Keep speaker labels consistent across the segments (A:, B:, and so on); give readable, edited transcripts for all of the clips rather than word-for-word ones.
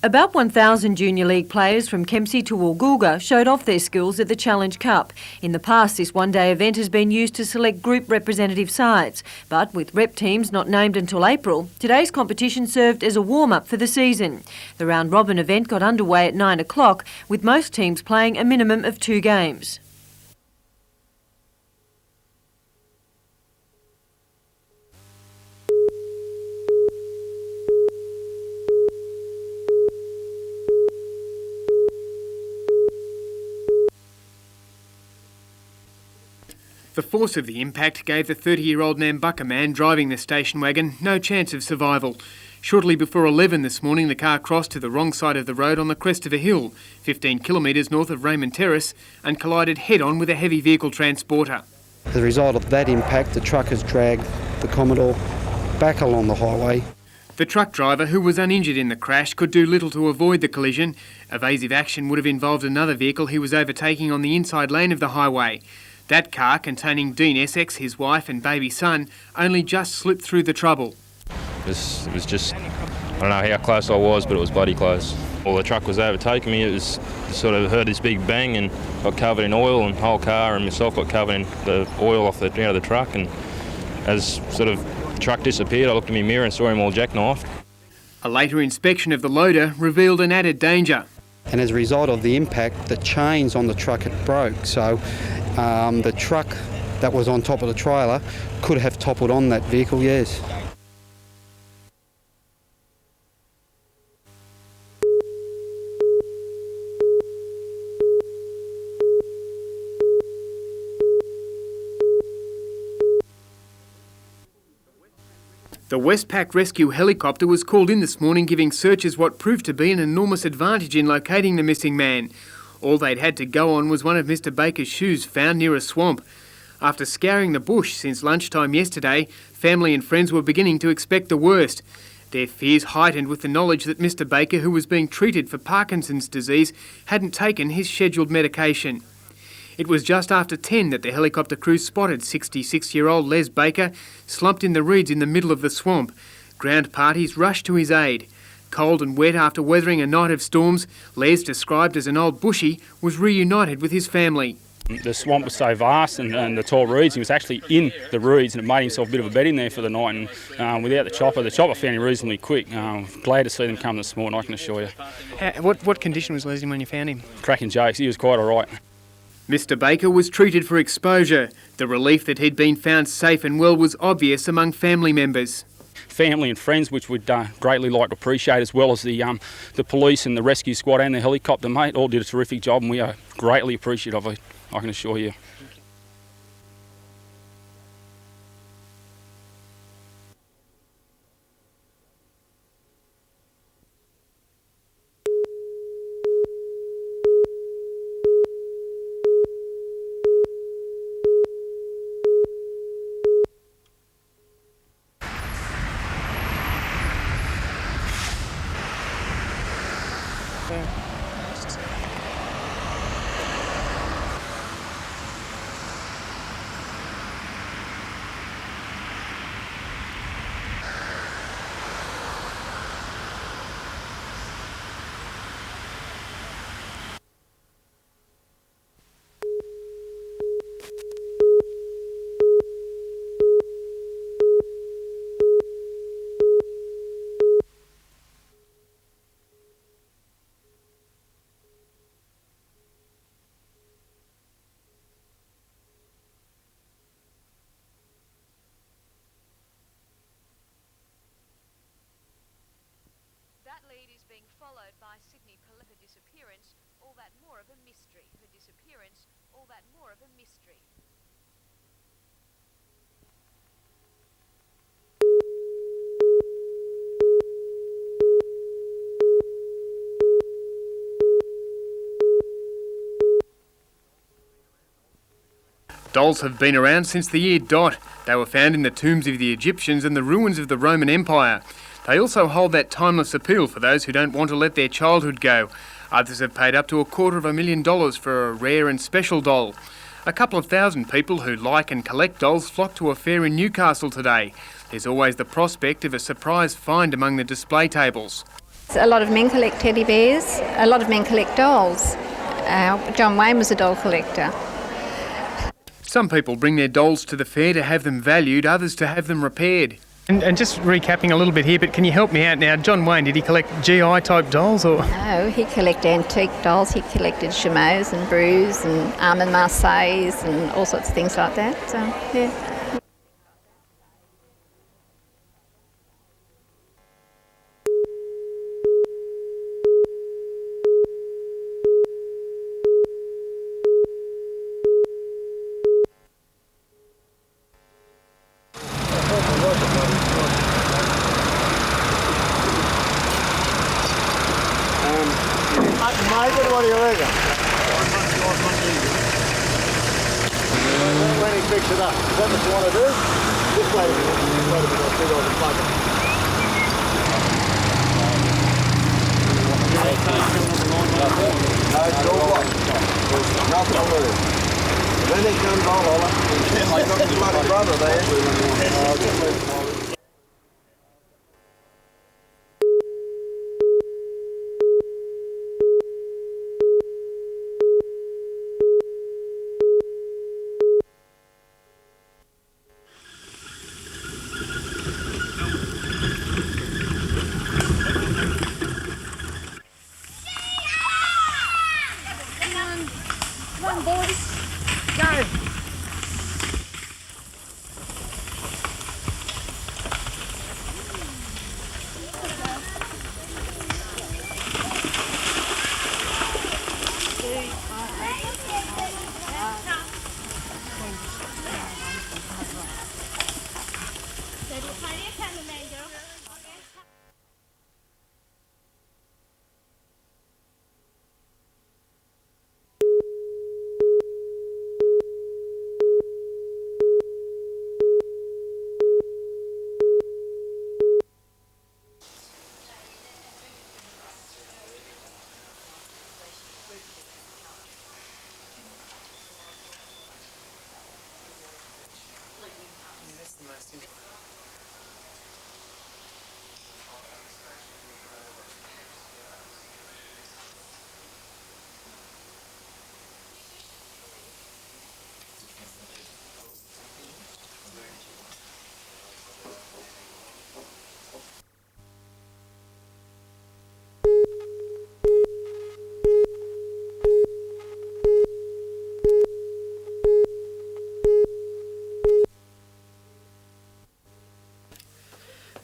A: About 1,000 junior league players from Kempsey to Woolgoolga showed off their skills at the Challenge Cup. In the past, this one-day event has been used to select group representative sides. But with rep teams not named until April, today's competition served as a warm-up for the season. The round-robin event got underway at 9 o'clock, with most teams playing a minimum of 2 games.
B: The force of the impact gave the 30-year-old Nambucca man driving the station wagon no chance of survival. Shortly before 11 this morning, the car crossed to the wrong side of the road on the crest of a hill, 15 kilometres north of Raymond Terrace, and collided head-on with a heavy vehicle transporter.
C: As a result of that impact, the truck has dragged the Commodore back along the highway.
B: The truck driver, who was uninjured in the crash, could do little to avoid the collision. Evasive action would have involved another vehicle he was overtaking on the inside lane of the highway. That car, containing Dean Essex, his wife and baby son, only just slipped through the trouble.
D: It was just, I don't know how close I was, but it was bloody close. Well, the truck was overtaking me. It was sort of heard this big bang and got covered in oil, and the whole car and myself got covered in the oil off the out of the truck. And as sort of the truck disappeared, I looked in my mirror and saw him all jackknifed.
B: A later inspection of the loader revealed an added danger.
C: And as a result of the impact, the chains on the truck had broke. So the truck that was on top of the trailer could have toppled on that vehicle, yes.
B: The Westpac rescue helicopter was called in this morning, giving searchers what proved to be an enormous advantage in locating the missing man. All they'd had to go on was one of Mr Baker's shoes found near a swamp. After scouring the bush since lunchtime yesterday, family and friends were beginning to expect the worst. Their fears heightened with the knowledge that Mr Baker, who was being treated for Parkinson's disease, hadn't taken his scheduled medication. It was just after 10 that the helicopter crew spotted 66-year-old Les Baker slumped in the reeds in the middle of the swamp. Ground parties rushed to his aid. Cold and wet after weathering a night of storms, Les, described as an old bushie, was reunited with his family.
E: The swamp was so vast and the tall reeds, he was actually in the reeds, and it made himself a bit of a bed in there for the night. And without the chopper found him reasonably quick. Glad to see them come this morning, I can assure you.
B: What condition was Les in when you found him?
E: Cracking jokes, he was quite all right.
B: Mr Baker was treated for exposure. The relief that he'd been found safe and well was obvious among family members.
E: Family and friends, which we'd greatly like to appreciate, as well as the police and the rescue squad and the helicopter, mate, all did a terrific job, and we are greatly appreciative of it, I can assure you.
F: That lead is being followed by Sydney Police. Her disappearance, all that more of a mystery. Her disappearance, all that more of a mystery.
B: Dolls have been around since the year dot. They were found in the tombs of the Egyptians and the ruins of the Roman Empire. They also hold that timeless appeal for those who don't want to let their childhood go. Others have paid up to $250,000 for a rare and special doll. A couple of thousand people who like and collect dolls flock to a fair in Newcastle today. There's always the prospect of a surprise find among the display tables.
G: A lot of men collect teddy bears, a lot of men collect dolls. John Wayne was a doll collector.
B: Some people bring their dolls to the fair to have them valued, others to have them repaired. And just recapping a little bit here, but can you help me out now? John Wayne, did he collect GI type dolls or?
G: No, he collected antique dolls. He collected chameaus and brews and Armand Marseilles and all sorts of things like that. So, yeah.
H: What do you reckon? When he picks it up, is that what you want to do? This way, because big old plug it. No, it's all right. There's nothing to lose. When he comes on, I've got his bloody brother there.
I: Come on, boys. Go.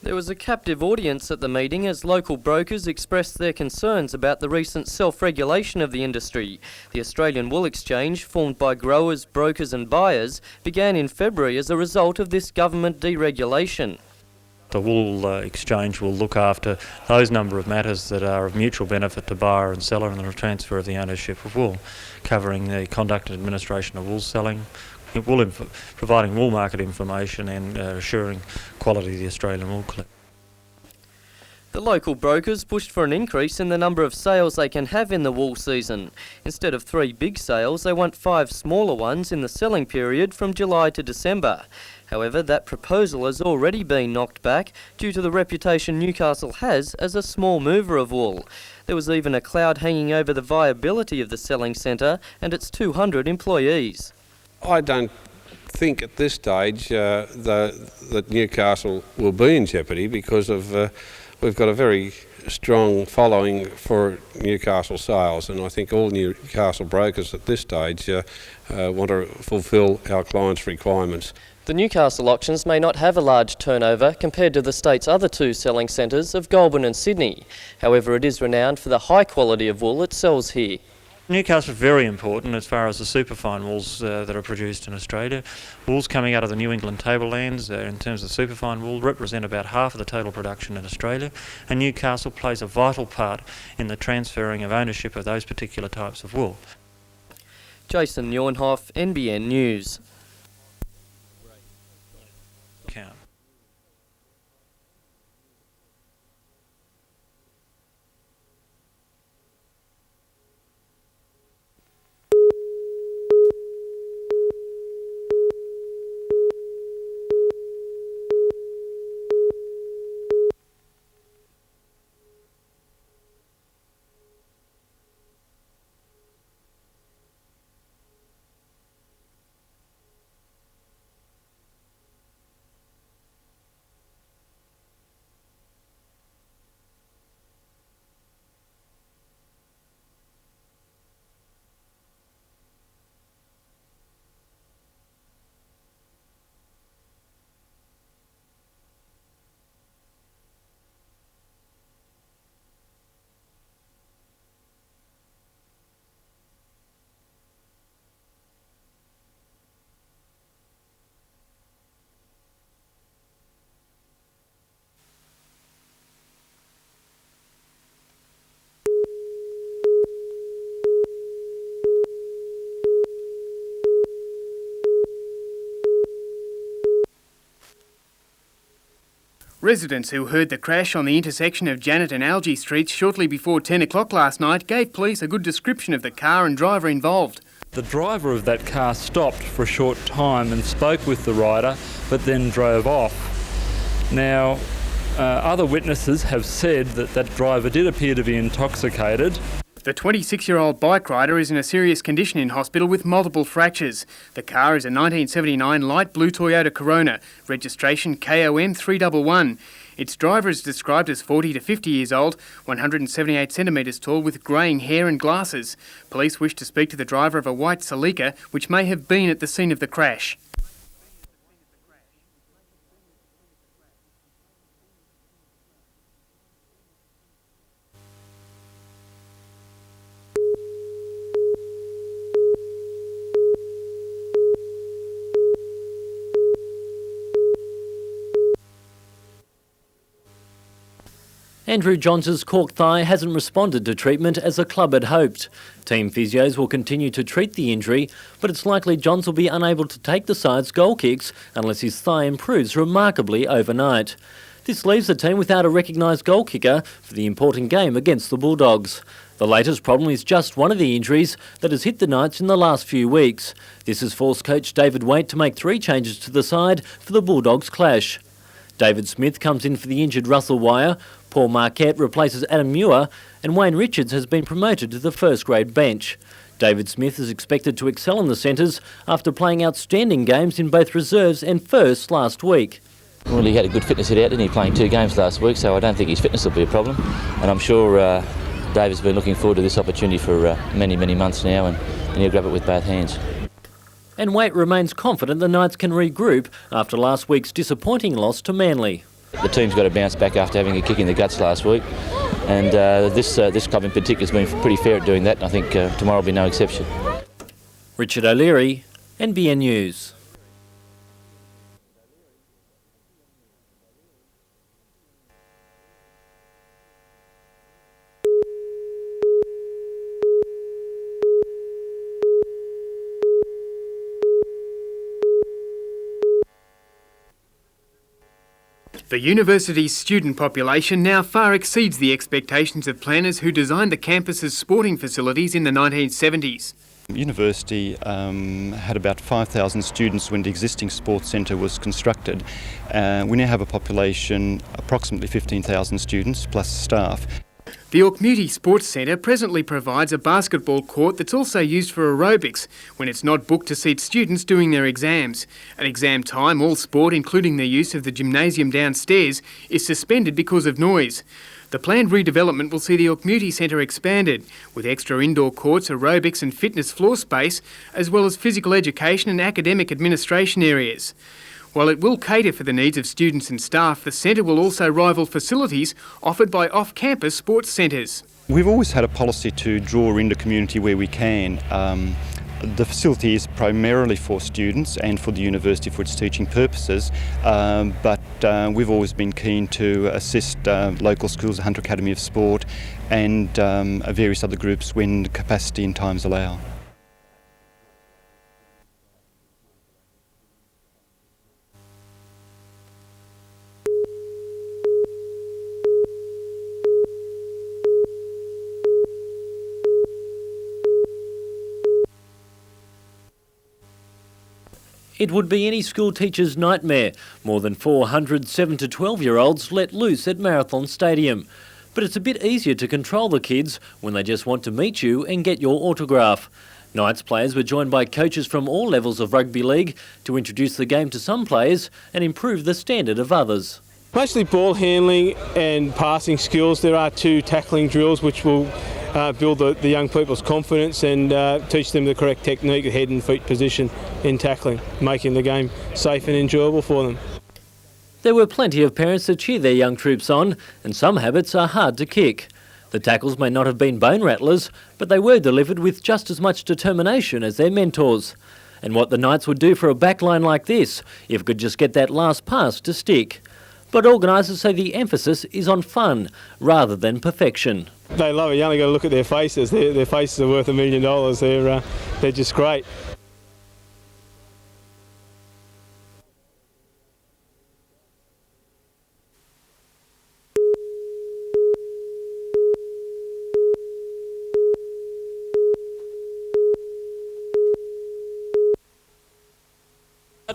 J: There was a captive audience at the meeting as local brokers expressed their concerns about the recent self-regulation of the industry. The Australian Wool Exchange, formed by growers, brokers and buyers, began in February as a result of this government deregulation.
K: The Wool Exchange will look after those number of matters that are of mutual benefit to buyer and seller and the transfer of the ownership of wool, covering the conduct and administration of wool selling, providing wool market information and assuring quality of the Australian wool collection.
J: The local brokers pushed for an increase in the number of sales they can have in the wool season. Instead of 3 big sales, they want 5 smaller ones in the selling period from July to December. However, that proposal has already been knocked back due to the reputation Newcastle has as a small mover of wool. There was even a cloud hanging over the viability of the selling centre and its 200 employees.
L: I don't think at this stage that Newcastle will be in jeopardy because of we've got a very strong following for Newcastle sales, and I think all Newcastle brokers at this stage want to fulfil our clients' requirements.
J: The Newcastle auctions may not have a large turnover compared to the state's other 2 selling centres of Goulburn and Sydney. However, it is renowned for the high quality of wool it sells here.
K: Newcastle is very important as far as the superfine wools that are produced in Australia. Wools coming out of the New England tablelands in terms of superfine wool represent about half of the total production in Australia, and Newcastle plays a vital part in the transferring of ownership of those particular types of wool.
J: Jason Neuenhoff, NBN News.
K: Count.
B: Residents who heard the crash on the intersection of Janet and Algie Streets shortly before 10 o'clock last night gave police a good description of the car and driver involved.
M: The driver of that car stopped for a short time and spoke with the rider, but then drove off. Now, other witnesses have said that that driver did appear to be intoxicated.
B: The 26-year-old bike rider is in a serious condition in hospital with multiple fractures. The car is a 1979 light blue Toyota Corona, registration KON 311. Its driver is described as 40 to 50 years old, 178 centimetres tall with greying hair and glasses. Police wish to speak to the driver of a white Celica, which may have been at the scene of the crash.
N: Andrew Johns' cork thigh hasn't responded to treatment as the club had hoped. Team physios will continue to treat the injury, but it's likely Johns will be unable to take the side's goal kicks unless his thigh improves remarkably overnight. This leaves the team without a recognised goal kicker for the important game against the Bulldogs. The latest problem is just one of the injuries that has hit the Knights in the last few weeks. This has forced coach David Waite to make 3 changes to the side for the Bulldogs clash. David Smith comes in for the injured Russell Wire, Paul Marquette replaces Adam Muir, and Wayne Richards has been promoted to the first-grade bench. David Smith is expected to excel in the centres after playing outstanding games in both reserves and firsts last week.
O: Well, he had a good fitness hit out, didn't he, playing 2 games last week, so I don't think his fitness will be a problem. And I'm sure David's been looking forward to this opportunity for many, many months now, and he'll grab it with both hands.
N: And Waite remains confident the Knights can regroup after last week's disappointing loss to Manly.
O: The team's got to bounce back after having a kick in the guts last week, and this club in particular has been pretty fair at doing that, and I think tomorrow will be no exception.
N: Richard O'Leary, NBN News.
B: The university's student population now far exceeds the expectations of planners who designed the campus's sporting facilities in the 1970s.
P: The university had about 5,000 students when the existing sports centre was constructed. We now have a population approximately 15,000 students plus staff.
B: The Orkney Sports Centre presently provides a basketball court that's also used for aerobics when it's not booked to seat students doing their exams. At exam time, all sport, including the use of the gymnasium downstairs, is suspended because of noise. The planned redevelopment will see the Orkney Centre expanded, with extra indoor courts, aerobics and fitness floor space, as well as physical education and academic administration areas. While it will cater for the needs of students and staff, the centre will also rival facilities offered by off-campus sports centres.
P: We've always had a policy to draw in the community where we can. The facility is primarily for students and for the university for its teaching purposes, but we've always been keen to assist local schools, the Hunter Academy of Sport and various other groups when capacity and times allow.
N: It would be any school teacher's nightmare. More than 400 7 to 12-year-olds let loose at Marathon Stadium. But it's a bit easier to control the kids when they just want to meet you and get your autograph. Knights players were joined by coaches from all levels of rugby league to introduce the game to some players and improve the standard of others.
Q: Mostly ball handling and passing skills. There are 2 tackling drills which will build the young people's confidence and teach them the correct technique, head and feet position in tackling, making the game safe and enjoyable for them.
N: There were plenty of parents to cheer their young troops on, and some habits are hard to kick. The tackles may not have been bone rattlers, but they were delivered with just as much determination as their mentors. And what the Knights would do for a backline like this, if it could just get that last pass to stick. But organisers say the emphasis is on fun rather than perfection.
Q: They love it. You only got to look at their faces. Their faces are worth $1 million. They're just great.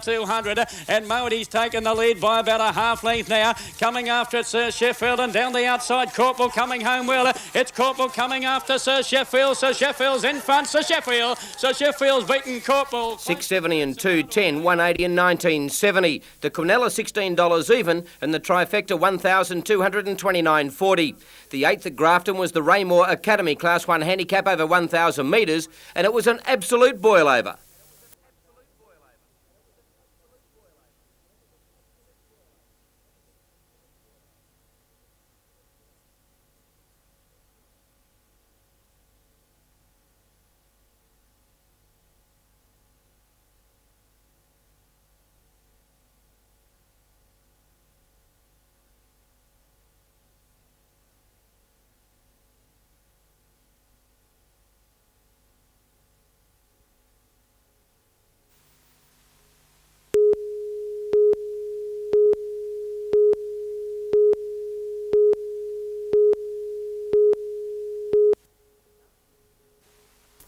R: 200, and Modi's taken the lead by about a half length now. Coming after it, Sir Sheffield, and down the outside, Corporal coming home well. It's Corporal coming after Sir Sheffield. Sir Sheffield's in front. Sir Sheffield's beaten Corporal.
S: $6.70 and $2.10, $1.80 and $19.70. The Quinella $16 even, and the trifecta $1,229.40. The 8th at Grafton was the Raymore Academy Class 1 handicap over 1,000 metres, and it was an absolute boil-over.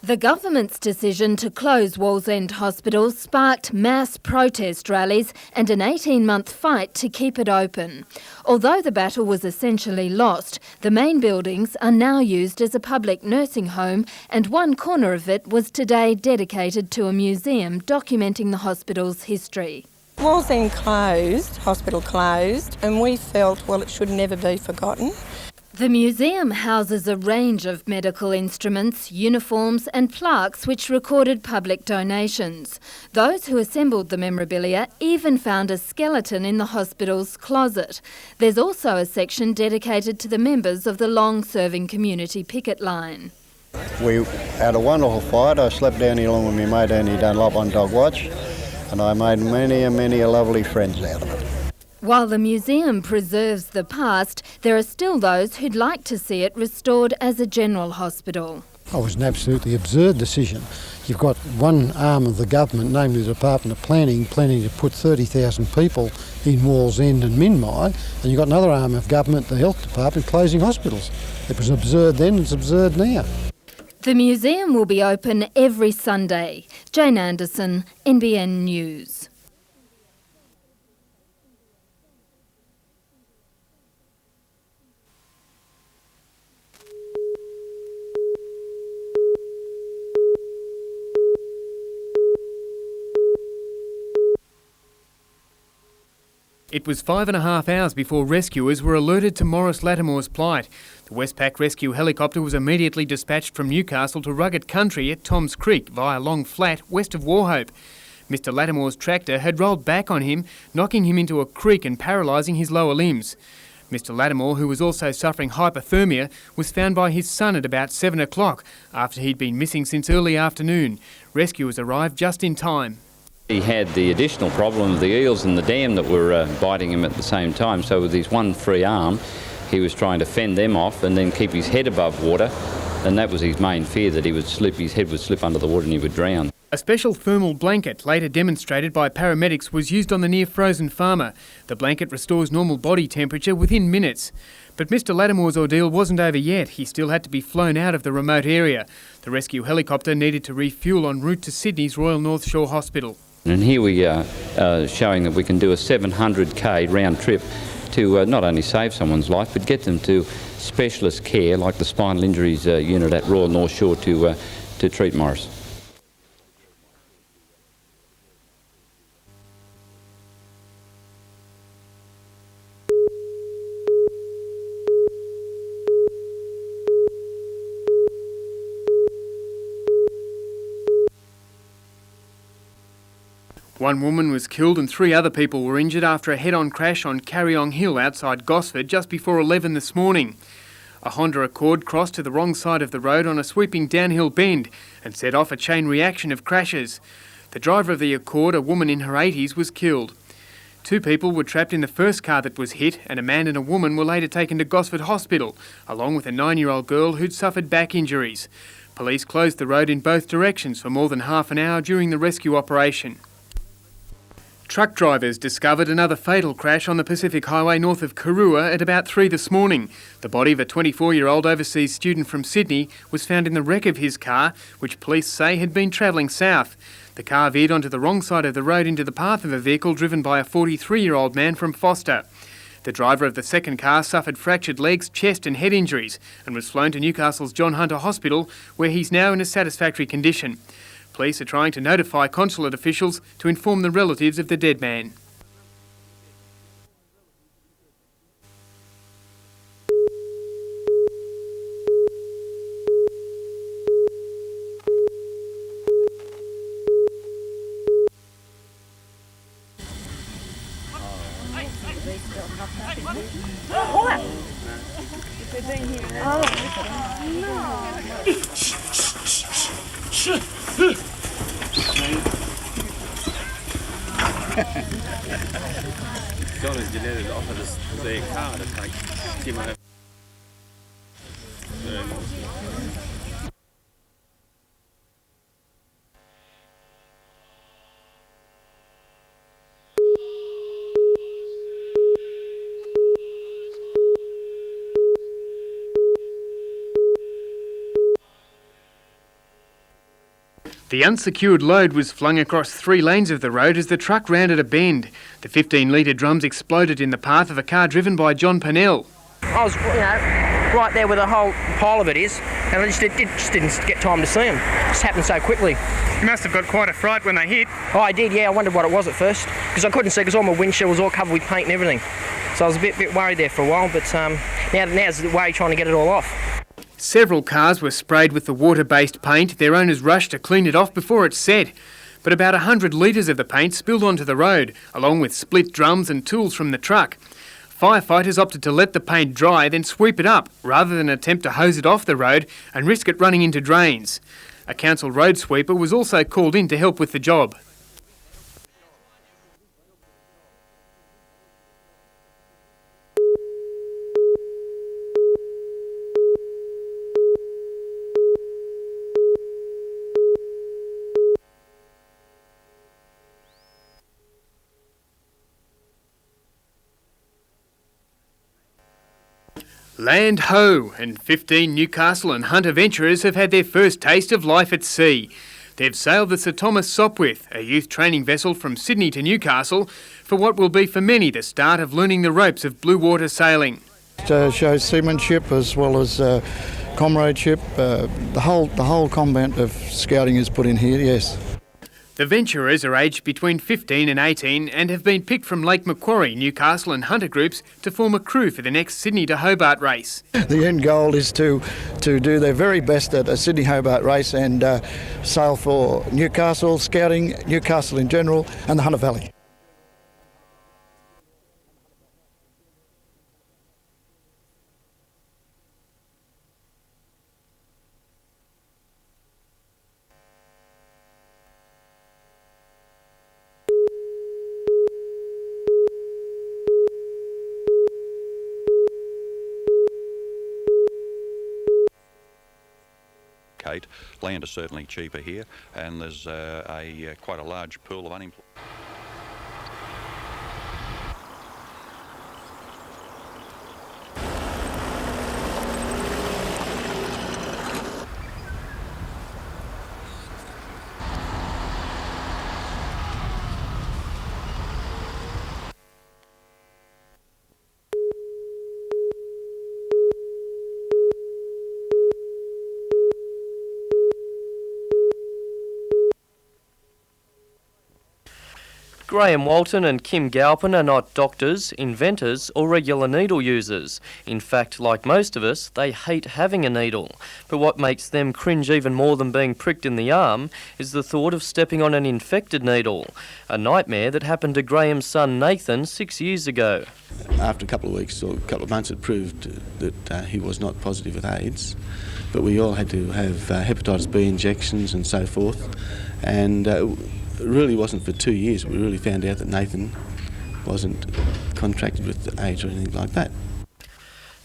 T: The government's decision to close Wallsend Hospital sparked mass protest rallies and an 18-month fight to keep it open. Although the battle was essentially lost, the main buildings are now used as a public nursing home, and one corner of it was today dedicated to a museum documenting the hospital's history.
U: Wallsend closed, hospital closed, and we felt, well, it should never be forgotten.
T: The museum houses a range of medical instruments, uniforms and plaques which recorded public donations. Those who assembled the memorabilia even found a skeleton in the hospital's closet. There's also a section dedicated to the members of the long-serving community picket line.
V: We had a wonderful fight. I slept down here along with my mate Andy Dunlop on dog watch, and I made many lovely friends out of it.
T: While the museum preserves the past, there are still those who'd like to see it restored as a general hospital.
W: It was an absolutely absurd decision. You've got one arm of the government, namely the Department of Planning to put 30,000 people in Wallsend and Minmi, and you've got another arm of government, the Health Department, closing hospitals. It was absurd then, it's absurd now.
T: The museum will be open every Sunday. Jane Anderson, NBN News.
B: It was 5.5 hours before rescuers were alerted to Maurice Lattimore's plight. The Westpac rescue helicopter was immediately dispatched from Newcastle to rugged country at Toms Creek via Long Flat, west of Wauchope. Mr Lattimore's tractor had rolled back on him, knocking him into a creek and paralysing his lower limbs. Mr Lattimore, who was also suffering hypothermia, was found by his son at about 7 o'clock after he'd been missing since early afternoon. Rescuers arrived just in time.
X: He had the additional problem of the eels in the dam that were biting him at the same time, so with his one free arm he was trying to fend them off and then keep his head above water, and that was his main fear, that his head would slip under the water and he would drown.
B: A special thermal blanket, later demonstrated by paramedics, was used on the near-frozen farmer. The blanket restores normal body temperature within minutes. But Mr Lattimore's ordeal wasn't over yet. He still had to be flown out of the remote area. The rescue helicopter needed to refuel en route to Sydney's Royal North Shore Hospital.
X: And here we are showing that we can do a 700k round trip to not only save someone's life but get them to specialist care like the spinal injuries unit at Royal North Shore to treat Maurice.
B: One woman was killed and 3 other people were injured after a head-on crash on Carryong Hill outside Gosford just before 11 this morning. A Honda Accord crossed to the wrong side of the road on a sweeping downhill bend and set off a chain reaction of crashes. The driver of the Accord, a woman in her 80s, was killed. 2 people were trapped in the first car that was hit, and a man and a woman were later taken to Gosford Hospital, along with a 9-year-old girl who'd suffered back injuries. Police closed the road in both directions for more than half an hour during the rescue operation. Truck drivers discovered another fatal crash on the Pacific Highway north of Karua at about 3 this morning. The body of a 24-year-old overseas student from Sydney was found in the wreck of his car, which police say had been travelling south. The car veered onto the wrong side of the road into the path of a vehicle driven by a 43-year-old man from Foster. The driver of the second car suffered fractured legs, chest and head injuries and was flown to Newcastle's John Hunter Hospital, where he's now in a satisfactory condition. Police are trying to notify consulate officials to inform the relatives of the dead man.
A: John and Jeanette offered us their car to take Tim over.
B: The unsecured load was flung across 3 lanes of the road as the truck rounded a bend. The 15-litre drums exploded in the path of a car driven by John Pennell.
C: I was, right there where the whole pile of it is, and I just didn't get time to see them. It just happened so quickly.
B: You must have got quite a fright when they hit.
C: Oh, I did, yeah. I wondered what it was at first, because I couldn't see, because all my windshield was all covered with paint and everything. So I was a bit worried there for a while, but now's the way trying to get it all off.
B: Several cars were sprayed with the water-based paint. Their owners rushed to clean it off before it set. But about 100 litres of the paint spilled onto the road, along with split drums and tools from the truck. Firefighters opted to let the paint dry, then sweep it up, rather than attempt to hose it off the road and risk it running into drains. A council road sweeper was also called in to help with the job. Land ho! And 15 Newcastle and Hunter venturers have had their first taste of life at sea. They've sailed the Sir Thomas Sopwith, a youth training vessel from Sydney to Newcastle, for what will be for many the start of learning the ropes of blue water sailing.
V: It shows seamanship as well as comradeship. The whole component of scouting is put in here, yes.
B: The venturers are aged between 15 and 18 and have been picked from Lake Macquarie, Newcastle and Hunter groups to form a crew for the next Sydney to Hobart race.
V: The end goal is to do their very best at a Sydney Hobart race and sail for Newcastle, scouting, Newcastle in general and the Hunter Valley.
D: Land is certainly cheaper here, and there's quite a large pool of unemployed.
J: Graham Walton and Kim Galpin are not doctors, inventors or regular needle users. In fact, like most of us, they hate having a needle. But what makes them cringe even more than being pricked in the arm is the thought of stepping on an infected needle. A nightmare that happened to Graham's son Nathan 6 years ago.
E: After a couple of weeks or a couple of months it proved that he was not positive with AIDS, but we all had to have hepatitis B injections and so forth, and it really wasn't for 2 years we really found out that Nathan wasn't contracted with AIDS or anything like that.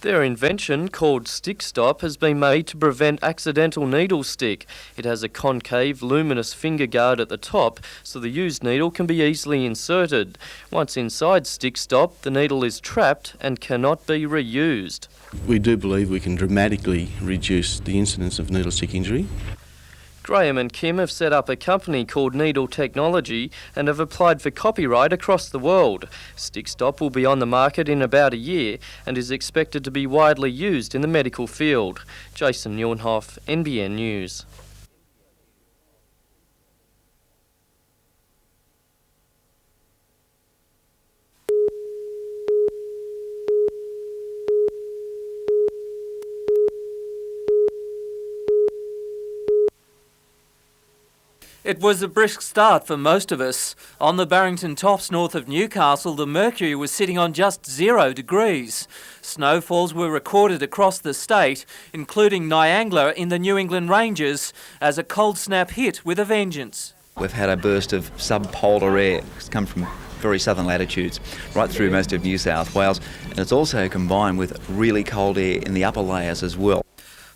J: Their invention, called Stick Stop, has been made to prevent accidental needle stick. It has a concave, luminous finger guard at the top, so the used needle can be easily inserted. Once inside Stick Stop, the needle is trapped and cannot be reused.
E: We do believe we can dramatically reduce the incidence of needle stick injury.
J: Graham and Kim have set up a company called Needle Technology and have applied for copyright across the world. Stick Stop will be on the market in about a year and is expected to be widely used in the medical field. Jason Neuenhoff, NBN News.
F: It was a brisk start for most of us. On the Barrington Tops north of Newcastle, the mercury was sitting on just 0 degrees. Snowfalls were recorded across the state, including Niangara in the New England Ranges, as a cold snap hit with a vengeance.
G: We've had a burst of subpolar air. It's come from very southern latitudes, right through most of New South Wales, and it's also combined with really cold air in the upper layers as well.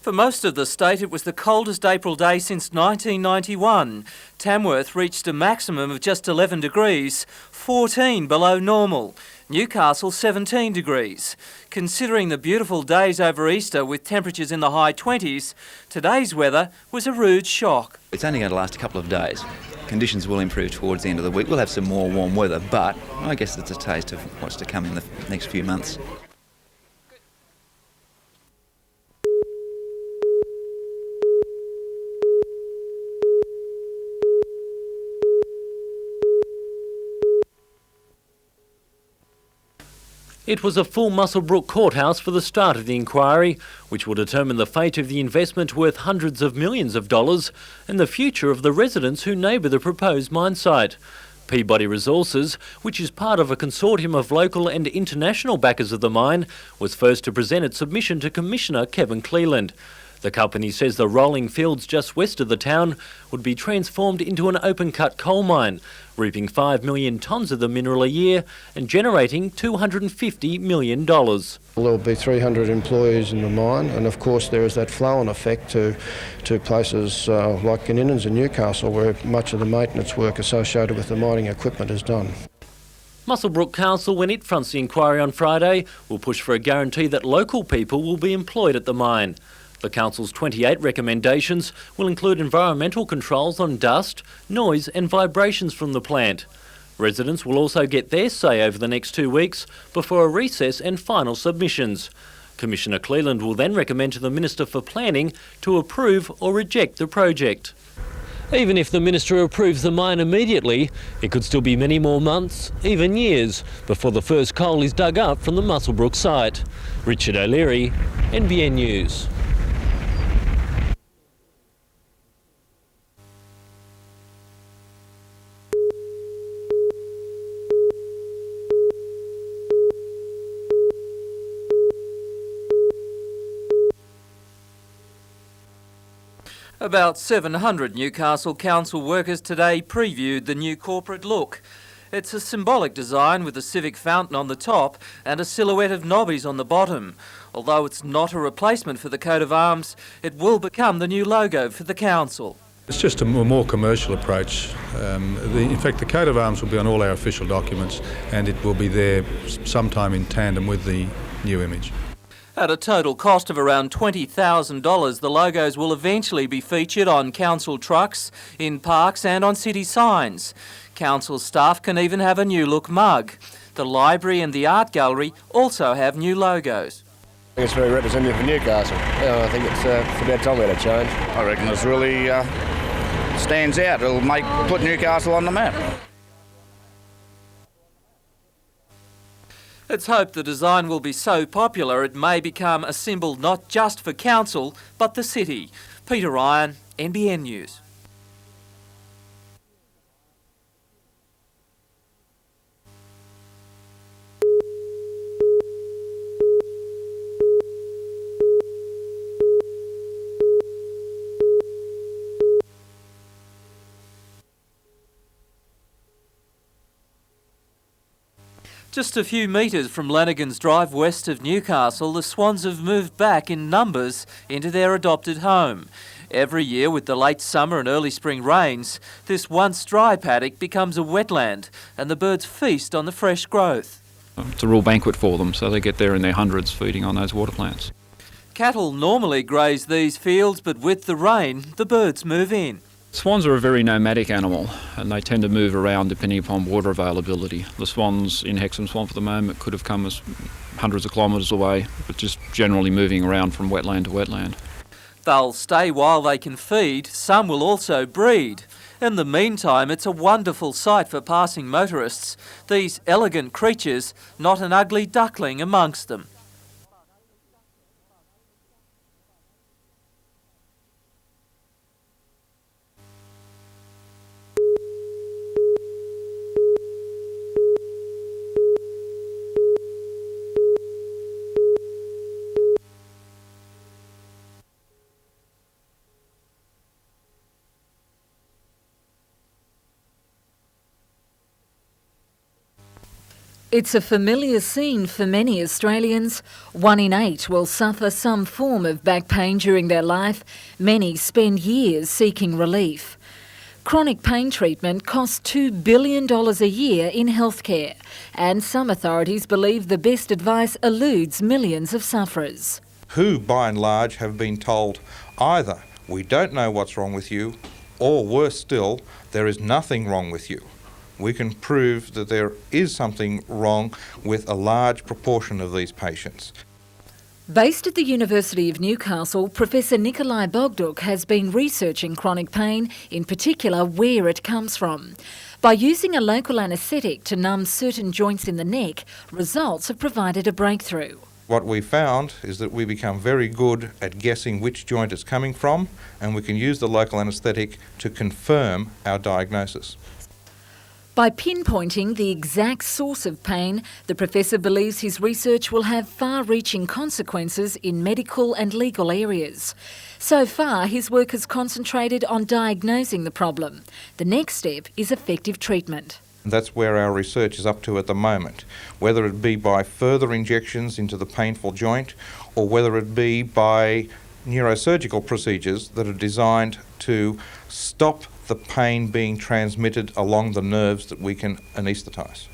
F: For most of the state, it was the coldest April day since 1991. Tamworth reached a maximum of just 11 degrees, 14 below normal. Newcastle 17 degrees. Considering the beautiful days over Easter with temperatures in the high 20s, today's weather was a rude shock.
G: It's only going to last a couple of days. Conditions will improve towards the end of the week. We'll have some more warm weather, but I guess it's a taste of what's to come in the next few months.
N: It was a full Muswellbrook courthouse for the start of the inquiry, which will determine the fate of the investment worth hundreds of millions of dollars and the future of the residents who neighbour the proposed mine site. Peabody Resources, which is part of a consortium of local and international backers of the mine, was first to present its submission to Commissioner Kevin Cleland. The company says the rolling fields just west of the town would be transformed into an open-cut coal mine, reaping 5 million tonnes of the mineral a year and generating $250 million.
H: There'll be 300 employees in the mine, and of course there is that flow-on effect to places like Gininans and Newcastle, where much of the maintenance work associated with the mining equipment is done.
N: Muswellbrook Council, when it fronts the inquiry on Friday, will push for a guarantee that local people will be employed at the mine. The Council's 28 recommendations will include environmental controls on dust, noise and vibrations from the plant. Residents will also get their say over the next 2 weeks before a recess and final submissions. Commissioner Cleland will then recommend to the Minister for Planning to approve or reject the project. Even if the Minister approves the mine immediately, it could still be many more months, even years, before the first coal is dug up from the Muswellbrook site. Richard O'Leary, NBN News.
F: About 700 Newcastle Council workers today previewed the new corporate look. It's a symbolic design with a civic fountain on the top and a silhouette of knobbies on the bottom. Although it's not a replacement for the coat of arms, it will become the new logo for the council.
I: It's just a more commercial approach. In fact, the coat of arms will be on all our official documents, and it will be there sometime in tandem with the new image.
F: At a total cost of around $20,000, the logos will eventually be featured on council trucks, in parks and on city signs. Council staff can even have a new look mug. The library and the art gallery also have new logos.
Y: I think it's very representative of Newcastle. I think it's about time we had a change. I reckon it's really stands out. It'll put Newcastle on the map.
F: It's hoped the design will be so popular it may become a symbol not just for council, but the city. Peter Ryan, NBN News. Just a few metres from Lanigan's Drive west of Newcastle, the swans have moved back in numbers into their adopted home. Every year with the late summer and early spring rains, this once dry paddock becomes a wetland and the birds feast on the fresh growth.
K: It's a real banquet for them, so they get there in their hundreds feeding on those water plants.
F: Cattle normally graze these fields, but with the rain, the birds move in.
K: Swans are a very nomadic animal and they tend to move around depending upon water availability. The swans in Hexham Swamp at the moment could have come as hundreds of kilometres away, but just generally moving around from wetland to wetland.
F: They'll stay while they can feed, some will also breed. In the meantime, it's a wonderful sight for passing motorists. These elegant creatures, not an ugly duckling amongst them.
L: It's a familiar scene for many Australians. 1 in 8 will suffer some form of back pain during their life. Many spend years seeking relief. Chronic pain treatment costs $2 billion a year in healthcare, and some authorities believe the best advice eludes millions of sufferers.
M: Who, by and large, have been told either we don't know what's wrong with you, or worse still, there is nothing wrong with you. We can prove that there is something wrong with a large proportion of these patients.
L: Based at the University of Newcastle, Professor Nikolai Bogduk has been researching chronic pain, in particular where it comes from. By using a local anaesthetic to numb certain joints in the neck, results have provided a breakthrough.
M: What we found is that we become very good at guessing which joint it's coming from, and we can use the local anaesthetic to confirm our diagnosis.
L: By pinpointing the exact source of pain, the professor believes his research will have far-reaching consequences in medical and legal areas. So far, his work has concentrated on diagnosing the problem. The next step is effective treatment.
M: That's where our research is up to at the moment, whether it be by further injections into the painful joint or whether it be by neurosurgical procedures that are designed to stop the pain being transmitted along the nerves that we can anaesthetise.